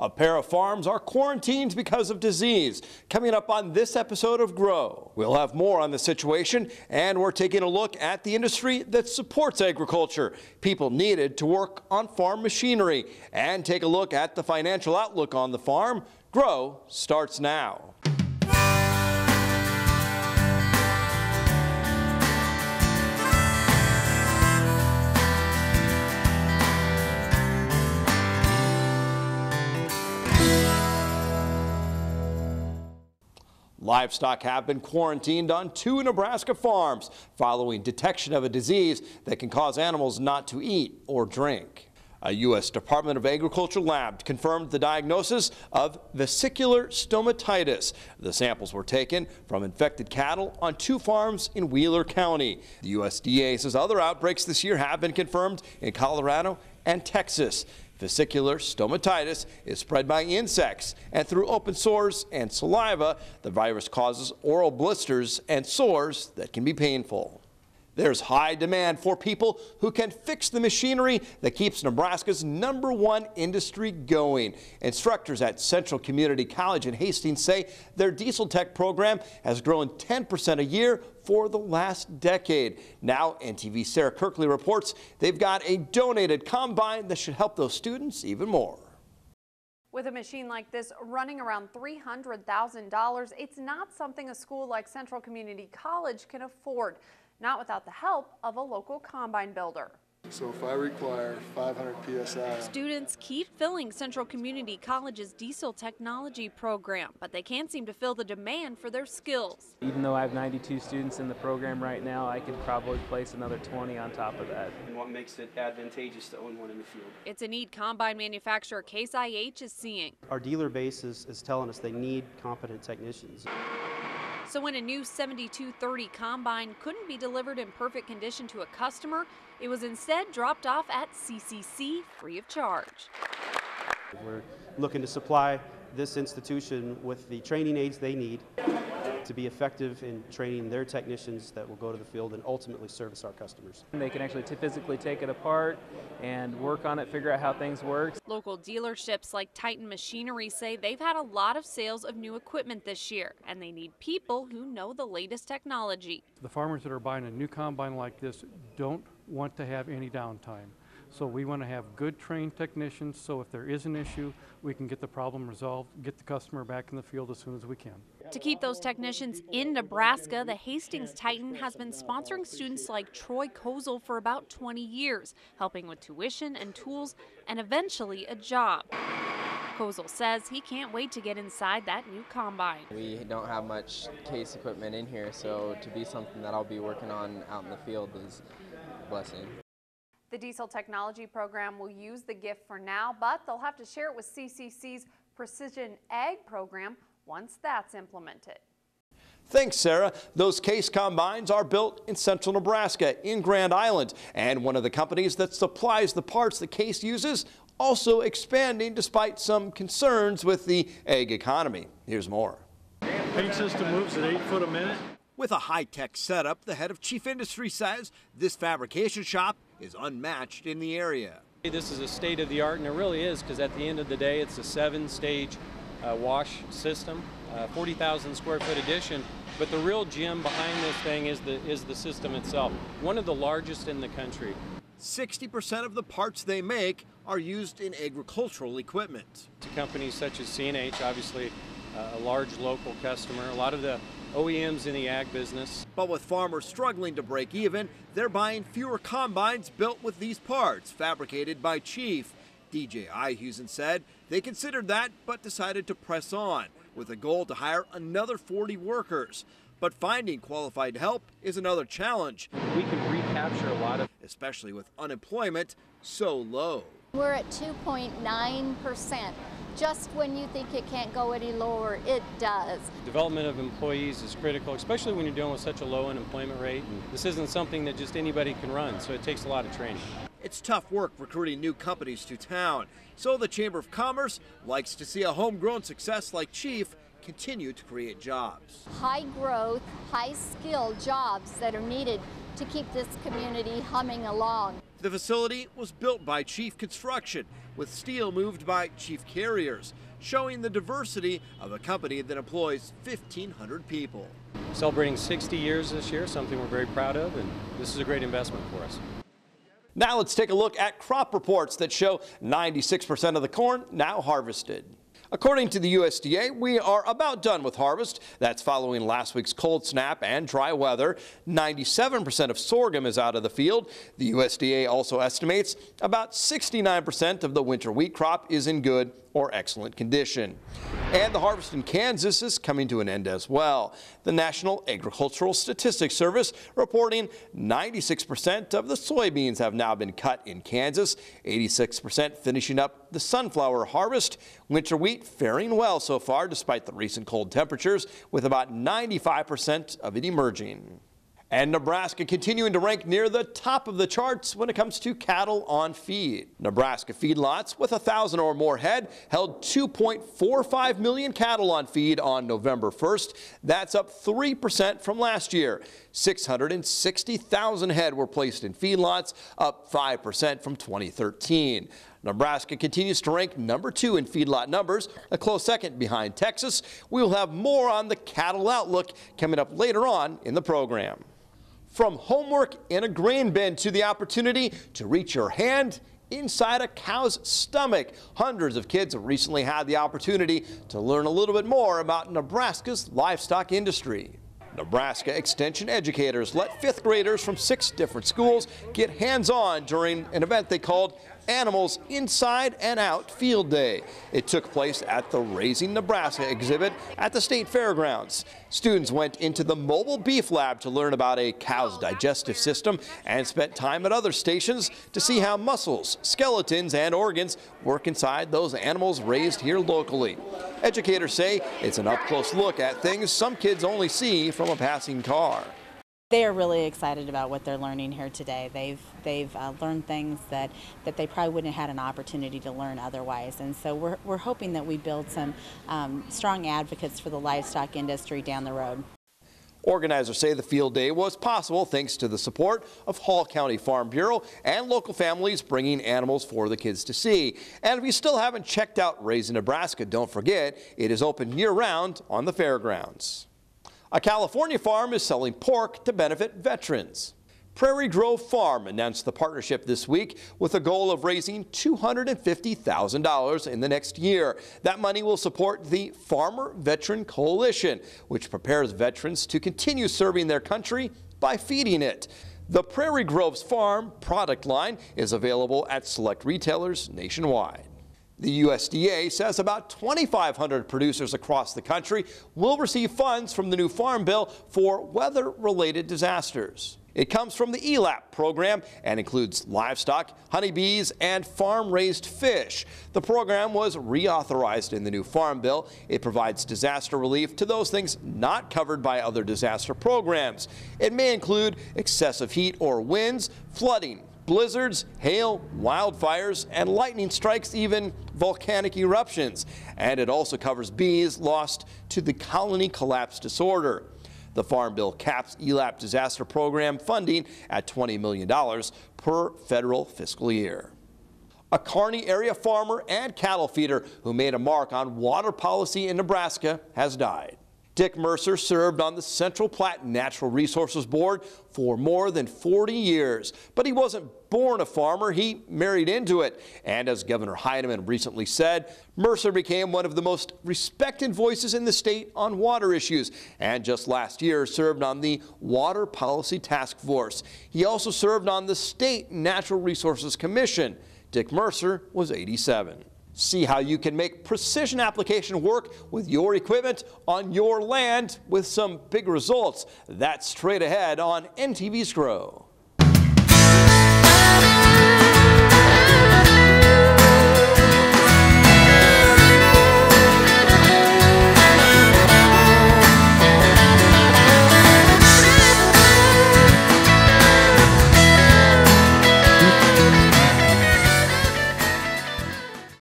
A pair of farms are quarantined because of disease. Coming up on this episode of Grow, we'll have more on the situation, and we're taking a look at the industry that supports agriculture, people needed to work on farm machinery, and take a look at the financial outlook on the farm. Grow starts now. Livestock have been quarantined on 2 Nebraska farms following detection of a disease that can cause animals not to eat or drink. A U.S. Department of Agriculture lab confirmed the diagnosis of vesicular stomatitis. The samples were taken from infected cattle on 2 farms in Wheeler County. The USDA says other outbreaks this year have been confirmed in Colorado and Texas. Vesicular stomatitis is spread by insects and through open sores and saliva. The virus causes oral blisters and sores that can be painful. There's high demand for people who can fix the machinery that keeps Nebraska's #1 industry going. Instructors at Central Community College in Hastings say their Diesel Tech program has grown 10% a year for the last decade. Now, NTV's Sarah Kirkley reports they've got a donated combine that should help those students even more. With a machine like this running around $300,000, it's not something a school like Central Community College can afford. Not without the help of a local combine builder. So if I require 500 PSI. Students keep filling Central Community College's diesel technology program, but they can't seem to fill the demand for their skills. Even though I have 92 students in the program right now, I could probably place another 20 on top of that. And what makes it advantageous to own one in the field. It's a need combine manufacturer Case IH is seeing. Our dealer base is telling us they need competent technicians. So when a new 7230 combine couldn't be delivered in perfect condition to a customer, it was instead dropped off at CCC free of charge. We're looking to supply this institution with the training aids they need to be effective in training their technicians that will go to the field and ultimately service our customers. They can actually physically take it apart and work on it, figure out how things work. Local dealerships like Titan Machinery say they've had a lot of sales of new equipment this year, and they need people who know the latest technology. The farmers that are buying a new combine like this don't want to have any downtime. So we want to have good trained technicians, so if there is an issue, we can get the problem resolved, get the customer back in the field as soon as we can. To keep those technicians in Nebraska, the Hastings Titan has been sponsoring students like Troy Kozel for about 20 years, helping with tuition and tools and eventually a job. Kozel says he can't wait to get inside that new combine. We don't have much case equipment in here, so to be something that I'll be working on out in the field is a blessing. The diesel technology program will use the gift for now, but they'll have to share it with CCC's Precision Ag program once that's implemented. Thanks, Sarah. Those Case combines are built in central Nebraska in Grand Island, and one of the companies that supplies the parts that Case uses also expanding despite some concerns with the ag economy. Here's more. Paint system moves at 8 foot a minute. With a high-tech setup, the head of Chief Industry says this fabrication shop is unmatched in the area. This is a state-of-the-art, and it really is, because at the end of the day, it's a 7-stage wash system, 40,000 square foot addition. But the real gem behind this thing is the system itself, one of the largest in the country. 60% of the parts they make are used in agricultural equipment. To companies such as CNH, obviously a large local customer, a lot of the OEMs in the ag business. But with farmers struggling to break even, they're buying fewer combines built with these parts, fabricated by Chief. DJ Ihusen said they considered that but decided to press on with a goal to hire another 40 workers. But finding qualified help is another challenge. We can recapture a lot of, especially with unemployment so low. We're at 2.9%. Just when you think it can't go any lower, it does. Development of employees is critical, especially when you're dealing with such a low unemployment rate. This isn't something that just anybody can run, so it takes a lot of training. It's tough work recruiting new companies to town, so the Chamber of Commerce likes to see a homegrown success like Chief continue to create jobs. High growth, high skilled jobs that are needed to keep this community humming along. The facility was built by Chief Construction, with steel moved by Chief Carriers, showing the diversity of a company that employs 1,500 people. Celebrating 60 years this year, something we're very proud of, and this is a great investment for us. Now let's take a look at crop reports that show 96% of the corn now harvested. According to the USDA, we are about done with harvest. That's following last week's cold snap and dry weather. 97% of sorghum is out of the field. The USDA also estimates about 69% of the winter wheat crop is in good or excellent condition. And the harvest in Kansas is coming to an end as well. The National Agricultural Statistics Service reporting 96% of the soybeans have now been cut in Kansas, 86% finishing up the sunflower harvest. Winter wheat faring well so far despite the recent cold temperatures, with about 95% of it emerging. And Nebraska continuing to rank near the top of the charts when it comes to cattle on feed. Nebraska feedlots with 1,000 or more head held 2.45 million cattle on feed on November 1st. That's up 3% from last year. 660,000 head were placed in feedlots, up 5% from 2013. Nebraska continues to rank number 2 in feedlot numbers, a close second behind Texas. We will have more on the cattle outlook coming up later on in the program. From homework in a grain bin to the opportunity to reach your hand inside a cow's stomach, hundreds of kids have recently had the opportunity to learn a little bit more about Nebraska's livestock industry. Nebraska Extension educators let 5th graders from 6 different schools get hands-on during an event they called Animals Inside and Out Field Day. It took place at the Raising Nebraska exhibit at the State Fairgrounds. Students went into the mobile beef lab to learn about a cow's digestive system and spent time at other stations to see how muscles, skeletons, and organs work inside those animals raised here locally. Educators say it's an up-close look at things some kids only see from a passing car. They are really excited about what they're learning here today. They've learned things that they probably wouldn't have had an opportunity to learn otherwise. And so we're hoping that we build some strong advocates for the livestock industry down the road. Organizers say the field day was possible thanks to the support of Hall County Farm Bureau and local families bringing animals for the kids to see. And if you still haven't checked out Raising Nebraska, don't forget it is open year-round on the fairgrounds. A California farm is selling pork to benefit veterans. Prairie Grove Farm announced the partnership this week with a goal of raising $250,000 in the next year. That money will support the Farmer Veteran Coalition, which prepares veterans to continue serving their country by feeding it. The Prairie Grove's farm product line is available at select retailers nationwide. The USDA says about 2,500 producers across the country will receive funds from the new Farm Bill for weather-related disasters. It comes from the ELAP program and includes livestock, honeybees, and farm-raised fish. The program was reauthorized in the new Farm Bill. It provides disaster relief to those things not covered by other disaster programs. It may include excessive heat or winds, flooding, blizzards, hail, wildfires, and lightning strikes, even volcanic eruptions. And it also covers bees lost to the colony collapse disorder. The Farm Bill caps ELAP disaster program funding at $20 million per federal fiscal year. A Kearney area farmer and cattle feeder who made a mark on water policy in Nebraska has died. Dick Mercer served on the Central Platte Natural Resources Board for more than 40 years, but he wasn't born a farmer, he married into it. And as Governor Heidemann recently said, Mercer became one of the most respected voices in the state on water issues, and just last year served on the Water Policy Task Force. He also served on the State Natural Resources Commission. Dick Mercer was 87. See how you can make precision application work with your equipment on your land with some big results. That's straight ahead on NTV's Grow.